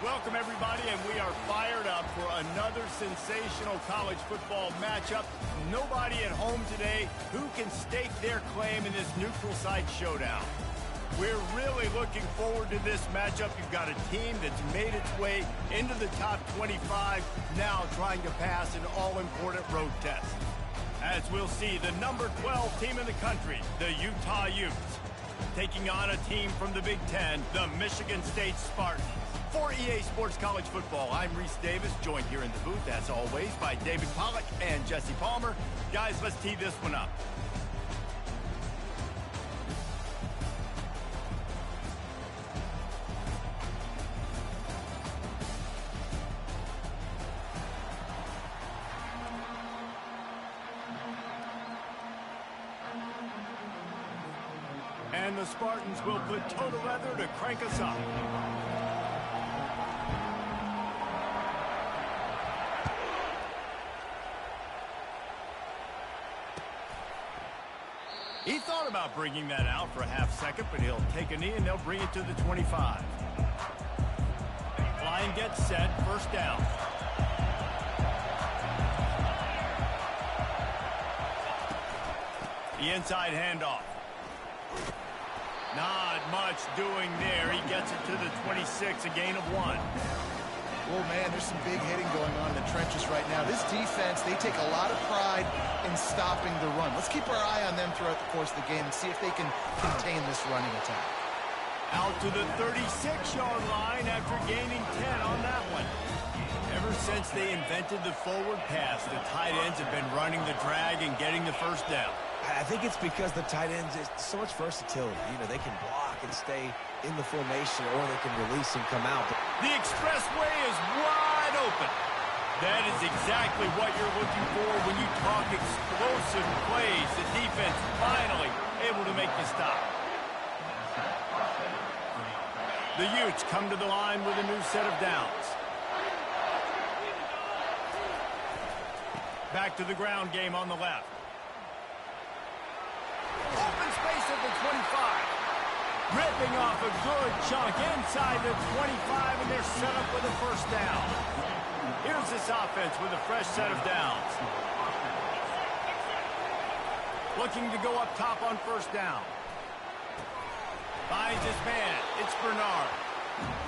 Welcome, everybody, and we are fired up for another sensational college football matchup. Nobody at home today who can stake their claim in this neutral site showdown. We're really looking forward to this matchup. You've got a team that's made its way into the top 25, now trying to pass an all-important road test. As we'll see, the number 12 team in the country, the Utah Utes, taking on a team from the Big Ten, the Michigan State Spartans. For EA Sports College Football, I'm Reese Davis, joined here in the booth, as always, by David Pollack and Jesse Palmer. Guys, let's tee this one up. And the Spartans will put toe to leather to crank us up. He thought about bringing that out for a half second, but he'll take a knee and they'll bring it to the 25. Line gets set, first down. The inside handoff. Not much doing there. He gets it to the 26, a gain of 1. Oh, man, there's some big hitting going on in the trenches right now. This defense, they take a lot of pride in stopping the run. Let's keep our eye on them throughout the course of the game and see if they can contain this running attack. Out to the 36-yard line after gaining 10 on that one. Ever since they invented the forward pass, the tight ends have been running the drag and getting the first down. I think it's because the tight ends is so much versatility. You know, they can block and stay in the formation, or they can release and come out. The expressway is wide open. That is exactly what you're looking for when you talk explosive plays. The defense finally able to make the stop. The Utes come to the line with a new set of downs. Back to the ground game on the left. Open space at the 25. Ripping off a good chunk inside the 25, and they're set up with a first down. Here's this offense with a fresh set of downs. Looking to go up top on first down. Finds his man. It's Bernard.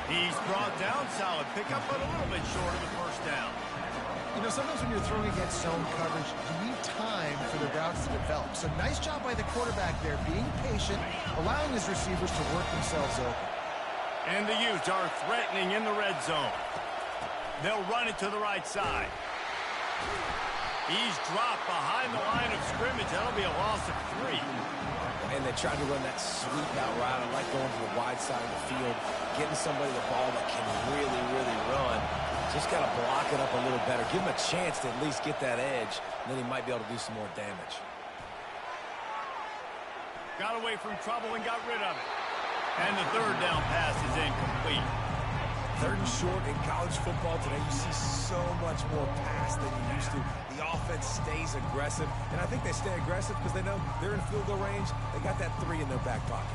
He's brought down, solid pickup, but a little bit short of the first down. You know, sometimes when you're throwing against zone coverage, you need time for the routes to develop. So nice job by the quarterback there, being patient, allowing his receivers to work themselves open. And the Utes are threatening in the red zone. They'll run it to the right side. He's dropped behind the line of scrimmage. That'll be a loss of 3. And they tried to run that sweep out route. I like going to the wide side of the field, getting somebody the ball that can really, really run. Just got to block it up a little better. Give him a chance to at least get that edge, and then he might be able to do some more damage. Got away from trouble and got rid of it. And the third down pass is incomplete. Third and short in college football today, you see so much more pass than you used to. The offense stays aggressive, and I think they stay aggressive because they know they're in field goal range. They got that 3 in their back pocket.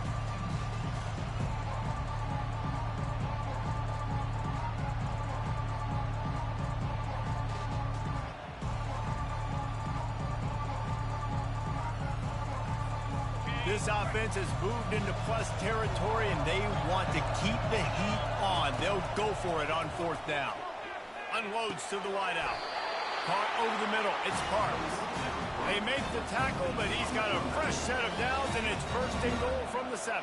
This offense has moved into plus territory, and they want to keep the heat on. They'll go for it on fourth down. Unloads to the wideout. Caught over the middle. It's Parks. They make the tackle, but he's got a fresh set of downs, and it's first and goal from the 7.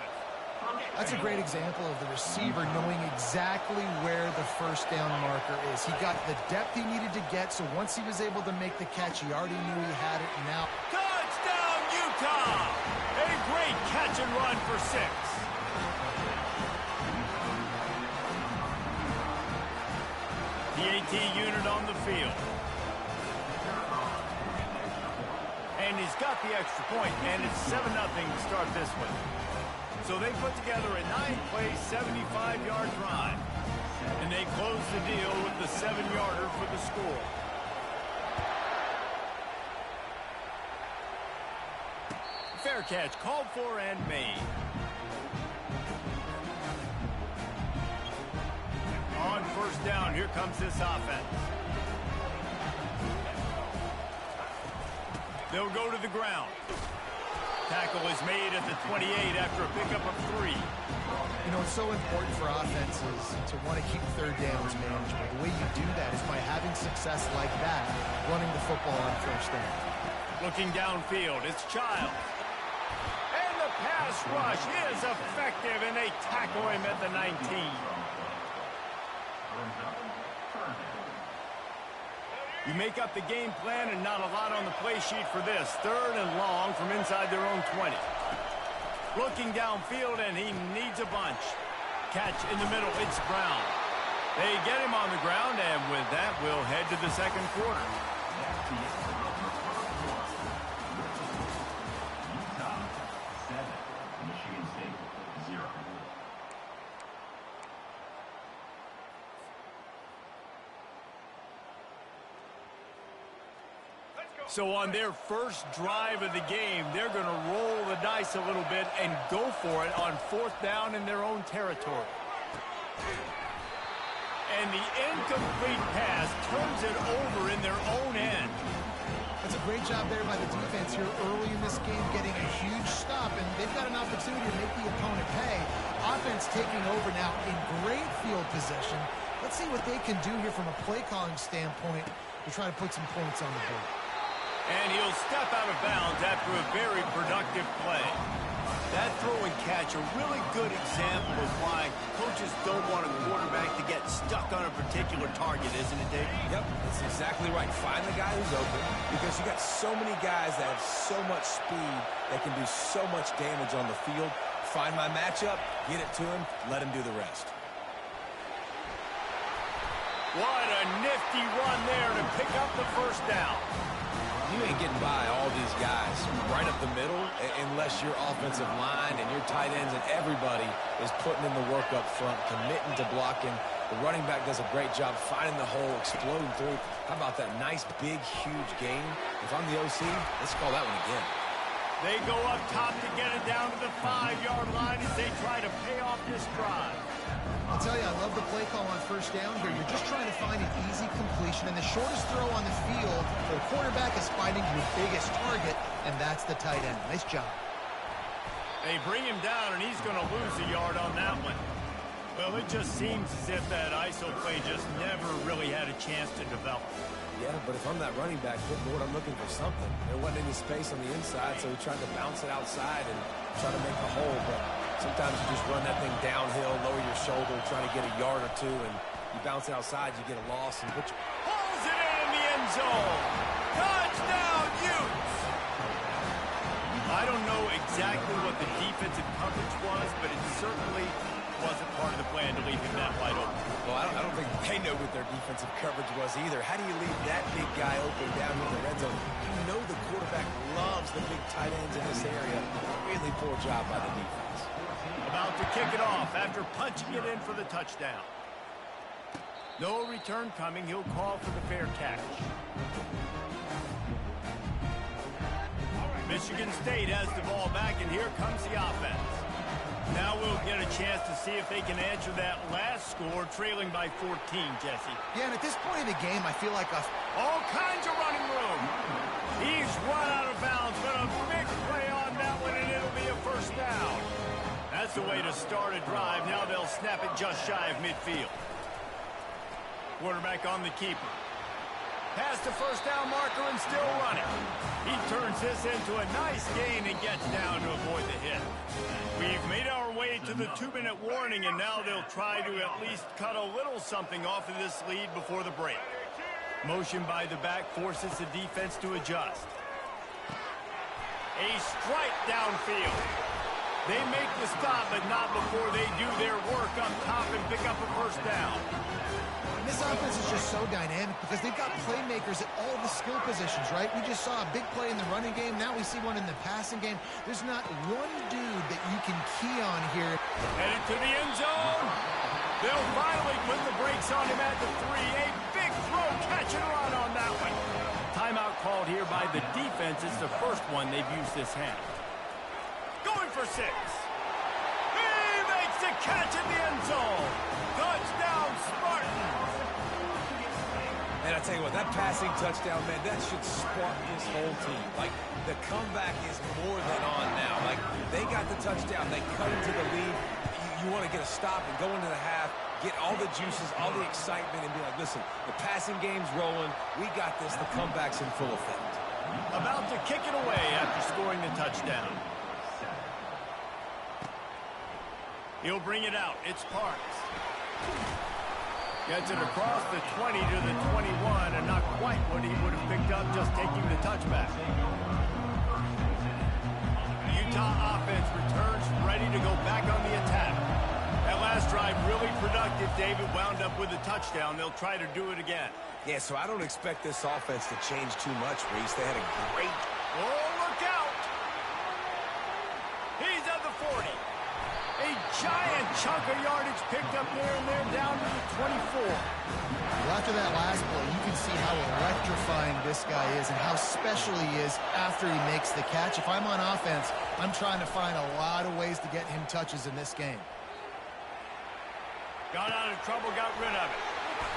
That's a great example of the receiver knowing exactly where the first down marker is. He got the depth he needed to get, so once he was able to make the catch, he already knew he had it. Now, touchdown, Utah! A great catch and run for 6. The AT unit on the field. And he's got the extra point, and it's 7-0 to start this one. So they put together a 9-play, 75-yard drive. And they close the deal with the 7-yarder for the score. Fair catch, called for and made. On down. Here comes this offense. They'll go to the ground. Tackle is made at the 28 after a pickup of 3. You know, it's so important for offenses to want to keep third downs manageable. The way you do that is by having success like that, running the football on first down. Looking downfield, it's Childs. And the pass rush is effective, and they tackle him at the 19. You make up the game plan and not a lot on the play sheet for this. 3rd and long from inside their own 20. Looking downfield, and he needs a bunch. Catch in the middle, it's Brown. They get him on the ground, and with that, we'll head to the second quarter. So on their first drive of the game, they're going to roll the dice a little bit and go for it on 4th down in their own territory. And the incomplete pass turns it over in their own end. That's a great job there by the defense here early in this game, getting a huge stop, and they've got an opportunity to make the opponent pay. Offense taking over now in great field position. Let's see what they can do here from a play calling standpoint to try to put some points on the board. And he'll step out of bounds after a very productive play. That throw and catch, a really good example of why coaches don't want a quarterback to get stuck on a particular target, isn't it, Dave? Yep, that's exactly right. Find the guy who's open, because you got so many guys that have so much speed that can do so much damage on the field. Find my matchup, get it to him, let him do the rest. What a nifty run there to pick up the first down. You ain't getting by all these guys right up the middle unless your offensive line and your tight ends and everybody is putting in the work up front, committing to blocking. The running back does a great job finding the hole, exploding through. How about that nice, big, huge gain? If I'm the OC, let's call that one again. They go up top to get it down to the 5-yard line as they try to pay off this drive. I'll tell you, I love the play call on first down here. You're just trying to find an easy completion, and the shortest throw on the field for the quarterback is finding your biggest target, and that's the tight end. Nice job. They bring him down, and he's going to lose a yard on that one. Well, it just seems as if that ISO play just never really had a chance to develop. Yeah, but if I'm that running back, good Lord, I'm looking for something. There wasn't any space on the inside, so he tried to bounce it outside and try to make a hole, but sometimes you just run that thing downhill, lower your shoulder, trying to get a yard or two, and you bounce it outside, you get a loss. And pulls it in the end zone. Touchdown, Utes! I don't know exactly what the defensive coverage was, but it certainly wasn't part of the plan to leave him that wide open. Well, I don't think they know what their defensive coverage was either. How do you leave that big guy open down in the red zone? You know the quarterback loves the big tight ends in this area. Really poor job by the defense. About to kick it off after punching it in for the touchdown. No return coming. He'll call for the fair catch. Michigan State has the ball back, and here comes the offense. Now we'll get a chance to see if they can answer that last score, trailing by 14, Jesse. Yeah, and at this point in the game, I feel like all kinds of running room. He's run out of bounds, but a big play on that one, and it'll be a first down. That's the way to start a drive. Now they'll snap it just shy of midfield. Quarterback on the keeper. Past the first down marker and still running. He turns this into a nice gain and gets down to avoid the hit. We've made our way to the 2-minute warning, and now they'll try to at least cut a little something off of this lead before the break. Motion by the back forces the defense to adjust. A strike downfield. They make the stop, but not before they do their work up top and pick up a first down. This offense is just so dynamic because they've got playmakers at all the skill positions, right? We just saw a big play in the running game. Now we see one in the passing game. There's not one dude that you can key on here. Headed to the end zone. They'll finally put the brakes on him at the 3. A big throw, catch and run on that one. Timeout called here by the defense. It's the first one they've used this half. Going for 6. He makes the catch in the end zone. Touchdown, Spartans. And I tell you what, that passing touchdown, man, that should spark this whole team. Like, the comeback is more than on now. Like, they got the touchdown. They cut into the lead. You want to get a stop and go into the half, get all the juices, all the excitement, and be like, listen, the passing game's rolling. We got this. The comeback's in full effect. About to kick it away after scoring the touchdown. He'll bring it out. It's Parks. Gets it across the 20 to the 21, and not quite what he would have picked up just taking the touchback. The Utah offense returns ready to go back on the attack. That last drive really productive. David wound up with a touchdown. They'll try to do it again. Yeah, so I don't expect this offense to change too much, Reese. They had a great... Oh, look out! He's at the 40. A giant chunk of yardage picked up there, and they're down to the 24. Well, after that last play, you can see how electrifying this guy is and how special he is after he makes the catch. If I'm on offense, I'm trying to find a lot of ways to get him touches in this game. Got out of trouble, got rid of it.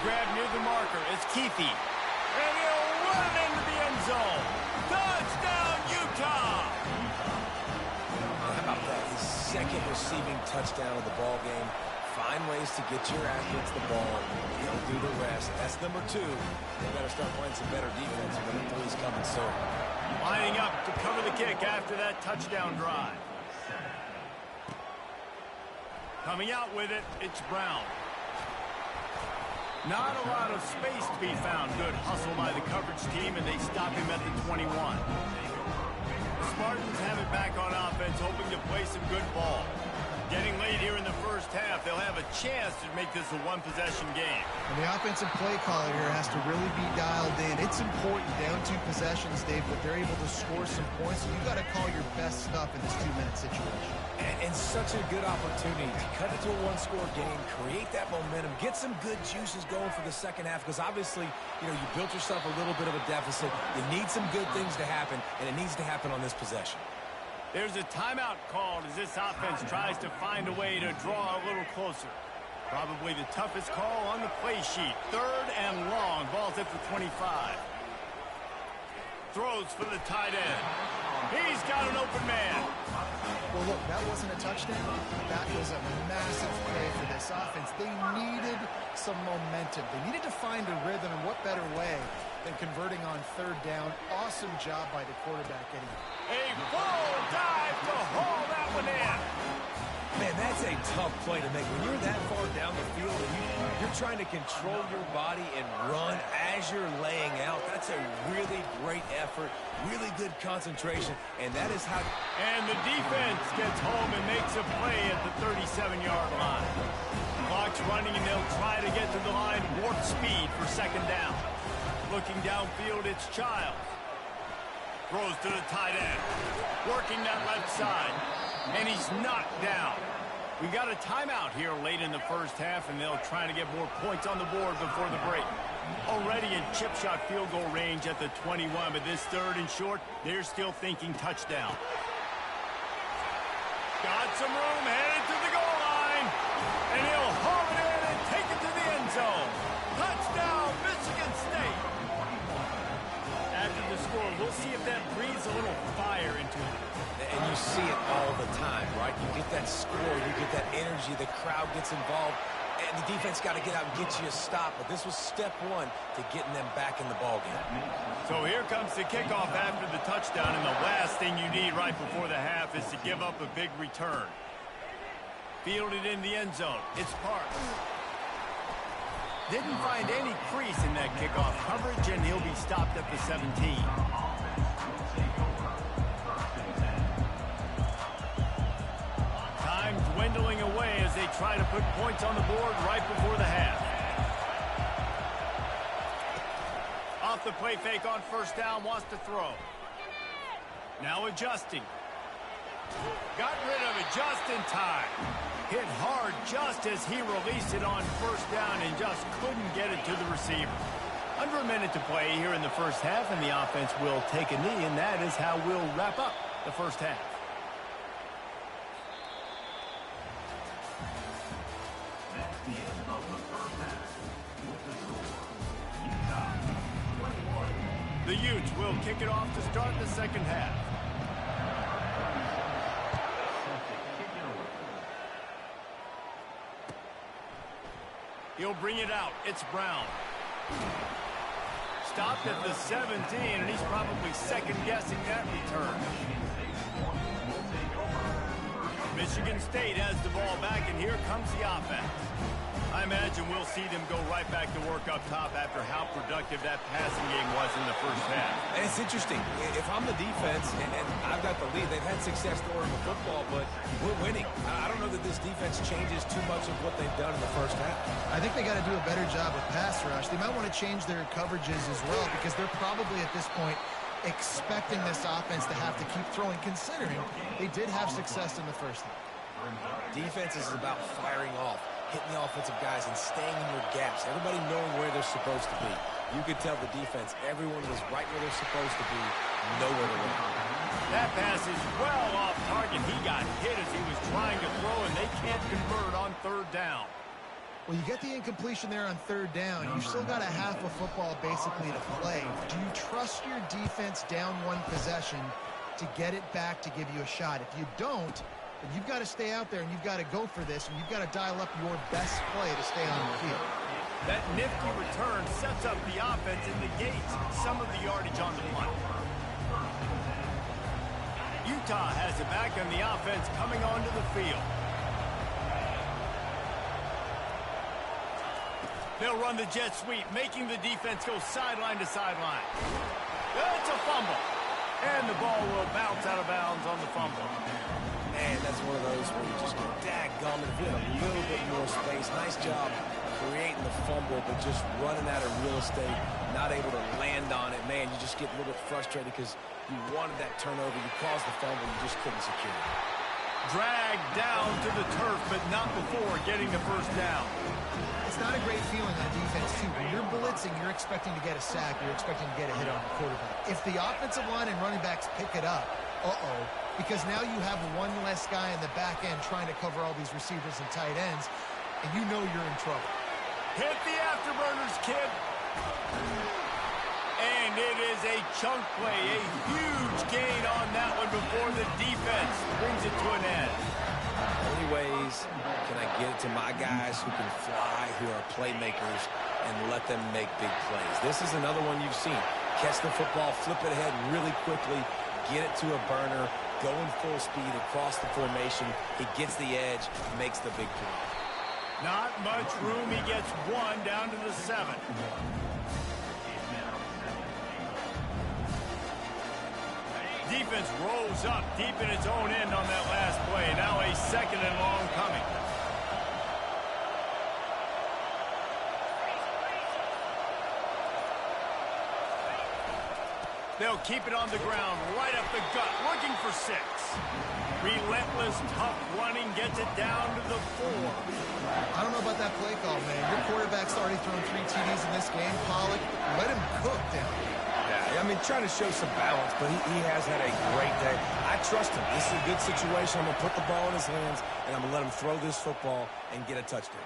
Grabbed near the marker. It's Keefe. And he'll run into the end zone. Touchdown, Utah! How about that? His second receiving touchdown of the ball game. Find ways to get your athletes the ball. He'll do the rest. That's number 2. They better start playing some better defense. Number 3's coming soon. Lining up to cover the kick after that touchdown drive. Coming out with it, it's Brown. Not a lot of space to be found. Good hustle by the coverage team, and they stop him at the 21. The Spartans have it back on offense, hoping to play some good ball. Getting late here in the first half, they'll have a chance to make this a one-possession game. And the offensive play caller here has to really be dialed in. It's important, down 2 possessions, Dave, but they're able to score some points. So you got to call your best stuff in this 2-minute situation. And such a good opportunity to cut it to a one-score game, create that momentum, get some good juices going for the second half, because obviously, you built yourself a little bit of a deficit. You need some good things to happen, and it needs to happen on this possession. There's a timeout called as this offense tries to find a way to draw a little closer. Probably the toughest call on the play sheet. 3rd and long. Ball's at the 25. Throws for the tight end. He's got an open man. Well, look, that wasn't a touchdown. That was a massive play for this offense. They needed some momentum. They needed to find a rhythm, and what better way than converting on 3rd down. Awesome job by the quarterback getting it. A full dive to haul that one in. Man, that's a tough play to make. When you're that far down the field and you're trying to control your body and run as you're laying out, that's a really great effort, really good concentration, and that is how... And the defense gets home and makes a play at the 37-yard line. Clock's running, and they'll try to get to the line warp speed for 2nd down. Looking downfield, it's Childs. Throws to the tight end. Working that left side. And he's knocked down. We got a timeout here late in the first half, and they'll try to get more points on the board before the break. Already in chip shot field goal range at the 21, but this 3rd and short, they're still thinking touchdown. Got some room, headed to the goal line. And he'll haul it in and take it to the end zone. Touchdown, Michigan State. After the score, we'll see if that breathes a little fire into it. And you see it all the time, right? You get that score, you get that energy, the crowd gets involved, and the defense got to get out and get you a stop. But this was step 1 to getting them back in the ballgame. So here comes the kickoff after the touchdown, and the last thing you need right before the half is to give up a big return. Fielded in the end zone. It's Parks. Didn't find any crease in that kickoff coverage, and he'll be stopped at the 17. Time dwindling away as they try to put points on the board right before the half. Off the play fake on 1st down, wants to throw. Now adjusting. Got rid of it just in time. Hit hard just as he released it on 1st down and just couldn't get it to the receiver. Under a minute to play here in the first half, and the offense will take a knee, and that is how we'll wrap up the first half. The Utes will kick it off to start the second half. He'll bring it out. It's Brown. Stopped at the 17, and he's probably second-guessing that return. Michigan State has the ball back, and here comes the offense. I imagine we'll see them go right back to work up top after how productive that passing game was in the first half. And it's interesting. If I'm the defense and I've got the lead, they've had success throwing the football, but we're winning. I don't know that this defense changes too much of what they've done in the first half. I think they got to do a better job with pass rush. They might want to change their coverages as well because they're probably at this point expecting this offense to have to keep throwing, considering they did have success in the first half. Defense is about firing off, hitting the offensive guys and staying in your gaps. Everybody knowing where they're supposed to be. You could tell the defense, everyone was right where they're supposed to be, nowhere to run. That pass is well off target. He got hit as he was trying to throw, and they can't convert on third down. Well, you get the incompletion there on third down. You've still got a half of football basically to play. Do you trust your defense down one possession to get it back to give you a shot? If you don't, then you've got to stay out there and you've got to go for this, and you've got to dial up your best play to stay on the field. That nifty return sets up the offense and negates some of the yardage on the punt. Utah has it back on the offense coming onto the field. They'll run the jet sweep, making the defense go sideline to sideline. It's a fumble. And the ball will bounce out of bounds on the fumble. Man, that's one of those where you just go, daggum, if you had a little bit more space. Nice job creating the fumble, but just running out of real estate, not able to land on it. Man, you just get a little bit frustrated because you wanted that turnover. You caused the fumble, you just couldn't secure it. Dragged down to the turf, but not before getting the first down. It's not a great feeling on defense, too. When you're blitzing, you're expecting to get a sack. You're expecting to get a hit on the quarterback. If the offensive line and running backs pick it up, because now you have one less guy in the back end trying to cover all these receivers and tight ends, and you know you're in trouble. Hit the afterburners, kid. And it is a chunk play, a huge gain on that one before the defense brings it to an end. Only ways can I get it to my guys who can fly, who are playmakers, and let them make big plays. This is another one you've seen. Catch the football, flip it ahead really quickly, get it to a burner, going full speed across the formation. He gets the edge, makes the big play. Not much room. He gets one down to the 7. Defense rolls up deep in its own end on that last play. Now a second and long coming. They'll keep it on the ground, right up the gut, looking for 6. Relentless, tough running gets it down to the 4. I don't know about that play call, man. Your quarterback's already thrown 3 TDs in this game. Pollock, let him cook down here. Yeah, I mean, trying to show some balance, but he has had a great day. I trust him. This is a good situation. I'm going to put the ball in his hands, and I'm going to let him throw this football and get a touchdown.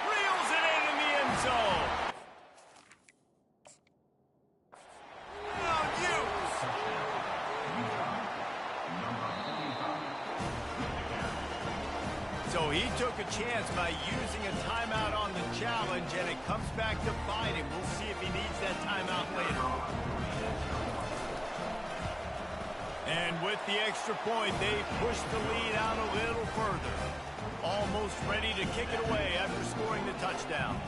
Reels it in the end zone. So he took a chance by using a timeout on the challenge, and it comes back to bite him. We'll see if he needs that timeout later. And with the extra point, they push the lead out a little further. Almost ready to kick it away after scoring the touchdown.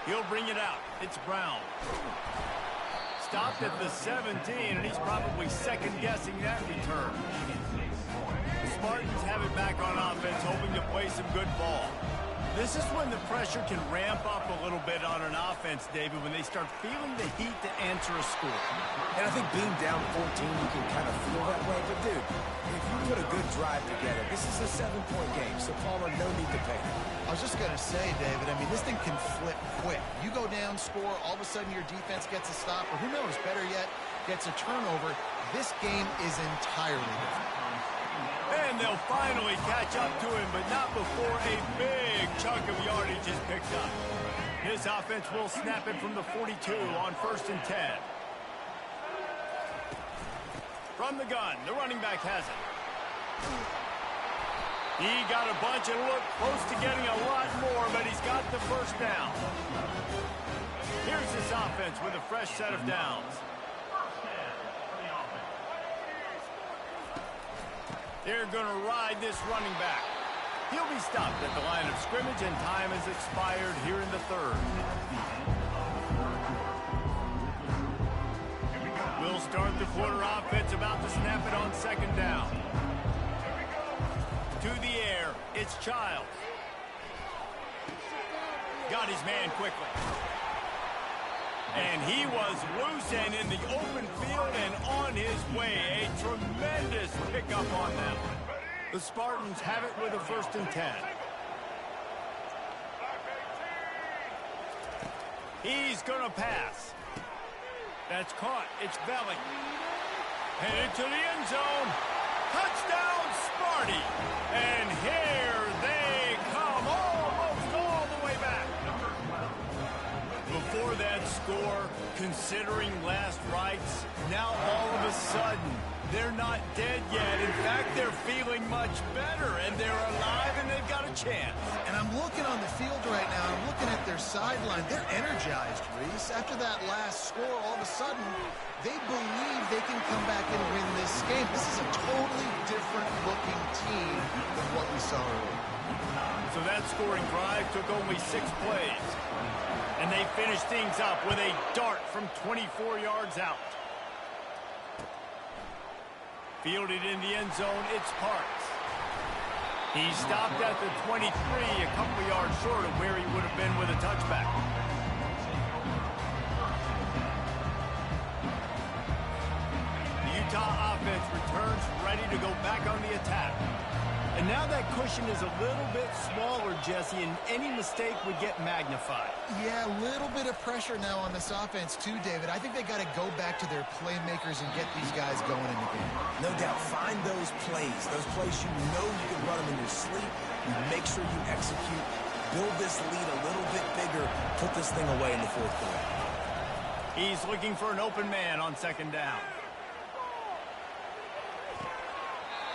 He'll bring it out. It's Brown. Stopped at the 17, and he's probably second-guessing that return. The Spartans have it back on offense, hoping to play some good ball. This is when the pressure can ramp up a little bit on an offense, David, when they start feeling the heat to answer a score. And I think being down 14, you can kind of feel that way. But, dude, if you put a good drive together, this is a 7-point game, so Palmer, no need to pay. I was just going to say, David, I mean, this thing can flip quick. You go down, score, all of a sudden your defense gets a stop, or who knows, better yet, gets a turnover. This game is entirely different. And they'll finally catch up to him, but not before a big chunk of yardage is picked up. This offense will snap it from the 42 on 1st and 10. From the gun, the running back has it. He got a bunch and looked close to getting a lot more, but he's got the first down. Here's this offense with a fresh set of downs. They're going to ride this running back. He'll be stopped at the line of scrimmage, and time has expired here in the 3rd. We'll start the quarter offense, about to snap it on 2nd down. To the air, it's Childs. Got his man quickly. And he was loose and in the open field and on his way. A tremendous pickup on them. The Spartans have it with a 1st and 10. He's going to pass. That's caught. It's Belly. Headed to the end zone. Touchdown, Sparty. And here they come, almost all the way back. Before that score, considering last rites, now all of a sudden, they're not dead yet. In fact, they're feeling much better, and they're alive, and they've got a chance. And I'm looking on the field right now. I'm looking at their sideline. They're energized, Reese. After that last score, all of a sudden, they believe they can come back and win this game. This is a totally different-looking team than what we saw earlier. So that scoring drive took only 6 plays. And they finished things up with a dart from 24 yards out. Fielded in the end zone, it's Parks. He stopped at the 23, a couple yards short of where he would have been with a touchback. The Utah offense returns ready to go back on the attack. And now that cushion is a little bit smaller, Jesse, and any mistake would get magnified. Yeah, a little bit of pressure now on this offense too, David. I think they got to go back to their playmakers and get these guys going in the game. No doubt. Find those plays you know you can run them in your sleep. You make sure you execute. Build this lead a little bit bigger. Put this thing away in the 4th quarter. He's looking for an open man on 2nd down.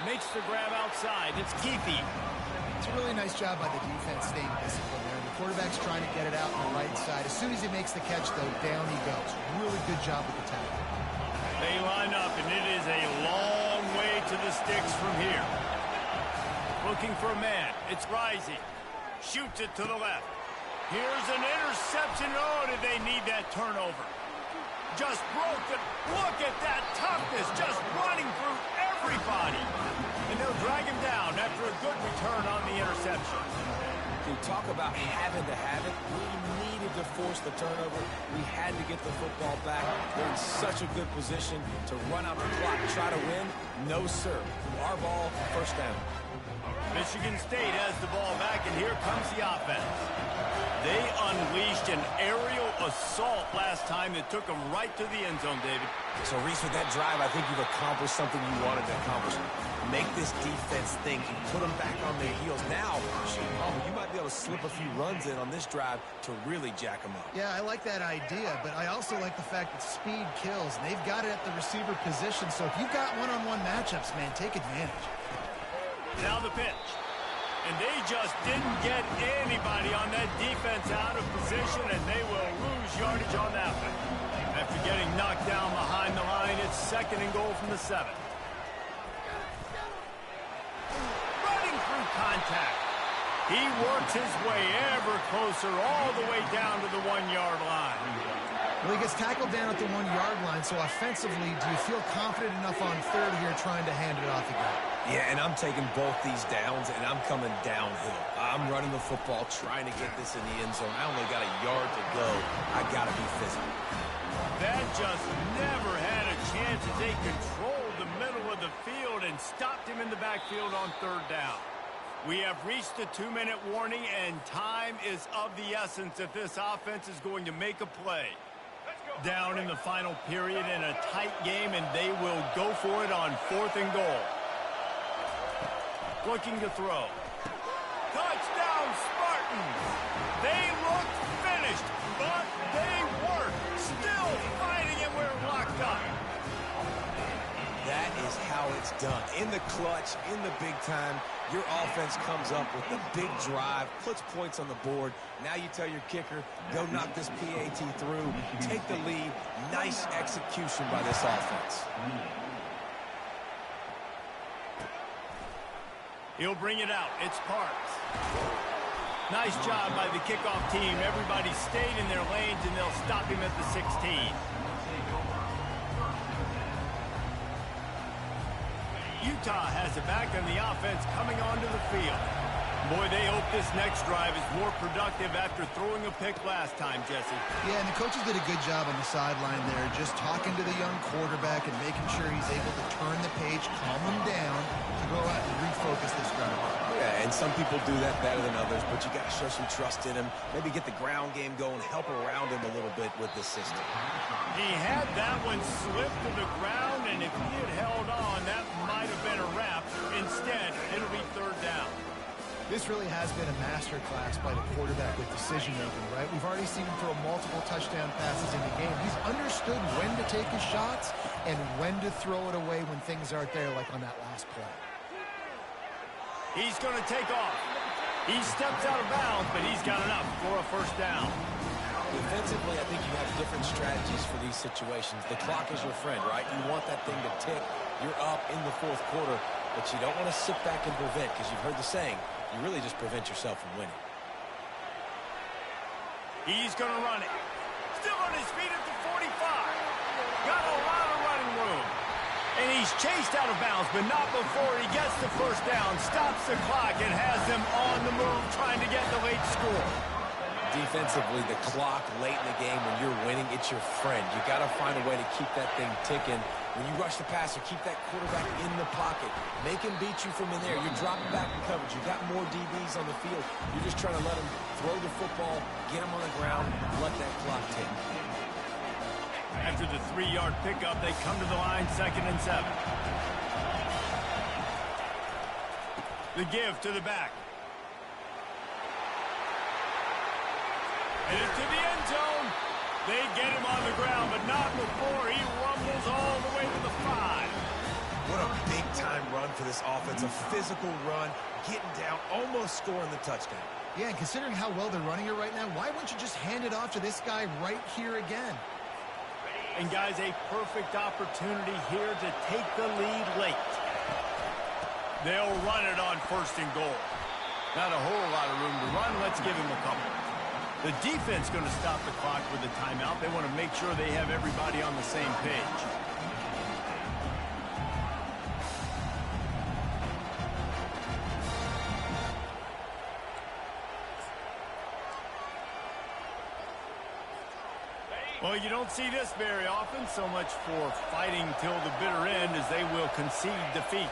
Makes the grab outside. It's Keefe. It's a really nice job by the defense staying disciplined there. The quarterback's trying to get it out on the right side. As soon as he makes the catch, though, down he goes. Really good job with the tackle. They line up, and it is a long way to the sticks from here. Looking for a man. It's Rising. Shoots it to the left. Here's an interception. Oh, did they need that turnover? Just broke it. Look at that toughness. Just running through everybody. And they'll drag him down after a good return on the interception. We talk about having to have it. We needed to force the turnover. We had to get the football back. They're in such a good position to run out the clock, try to win. No, sir. Our ball, 1st down. Michigan State has the ball back, and here comes the offense. They unleashed an aerial assault last time that took them right to the end zone, David. So, Reese, with that drive, I think you've accomplished something you wanted to accomplish. Make this defense think. You put them back on their heels. Now, you might be able to slip a few runs in on this drive to really jack them up. Yeah, I like that idea, but I also like the fact that speed kills. They've got it at the receiver position, so if you've got one-on-one matchups, man, take advantage. Now the pitch. And they just didn't get anybody on that defense out of position, and they will lose yardage on that one. After getting knocked down behind the line, it's 2nd and goal from the 7. Running through contact. He works his way ever closer all the way down to the 1-yard line. Well, he gets tackled down at the 1-yard line, so offensively, do you feel confident enough on 3rd here trying to hand it off again? Yeah, and I'm taking both these downs, and I'm coming downhill. I'm running the football, trying to get this in the end zone. I only got a yard to go. I got to be physical. That just never had a chance as they controlled the middle of the field and stopped him in the backfield on 3rd down. We have reached the 2-minute warning, and time is of the essence if this offense is going to make a play. Down in the final period in a tight game, and they will go for it on 4th and goal. looking to throw. Touchdown, Spartans! They look finished, but they weren't. Still fighting, and we're locked up. That is how it's done. In the clutch, in the big time, your offense comes up with the big drive, puts points on the board. Now you tell your kicker, go knock this PAT through, take the lead. Nice execution by this offense. He'll bring it out. It's Parks. Nice job by the kickoff team. Everybody stayed in their lanes, and they'll stop him at the 16. Utah has it back, and the offense coming onto the field. Boy, they hope this next drive is more productive after throwing a pick last time, Jesse. Yeah, and the coaches did a good job on the sideline there, just talking to the young quarterback and making sure he's able to turn the page, calm him down, to go out and refocus this drive. Yeah, and some people do that better than others, but you got to show some trust in him. Maybe get the ground game going, help around him a little bit with this system. He had that one slip to the ground, and if he had held on, that might have been a wrap. Instead, it'll be third down. This really has been a master class by the quarterback with decision-making, right? We've already seen him throw multiple touchdown passes in the game. He's understood when to take his shots and when to throw it away when things aren't there, like on that last play. He's going to take off. He steps out of bounds, but he's got enough for a first down. Defensively, I think you have different strategies for these situations. The clock is your friend, right? You want that thing to tick. You're up in the fourth quarter, but you don't want to sit back and prevent, because you've heard the saying, you really just prevent yourself from winning. He's going to run it. Still on his feet at the 45. Got a lot of running room. And he's chased out of bounds, but not before he gets the first down, stops the clock, and has them on the move trying to get the late score. Defensively, the clock late in the game when you're winning, it's your friend. You got to find a way to keep that thing ticking. When you rush the passer, keep that quarterback in the pocket. Make him beat you from in there. You're dropping back in coverage. You got more DBs on the field. You're just trying to let him throw the football, get him on the ground, let that clock tick. After the 3-yard pickup, they come to the line, 2nd and 7. The give to the back. And it's to the end zone. They get him on the ground, but not before he rumbles all the way to the 5. What a big-time run for this offense. A physical run, getting down, almost scoring the touchdown. Yeah, and considering how well they're running it right now, why wouldn't you just hand it off to this guy right here again? And, guys, a perfect opportunity here to take the lead late. They'll run it on 1st and goal. Not a whole lot of room to run. Let's give him a couple. The defense going to stop the clock with a timeout. They want to make sure they have everybody on the same page. Well, you don't see this very often, so much for fighting till the bitter end as they will concede defeat.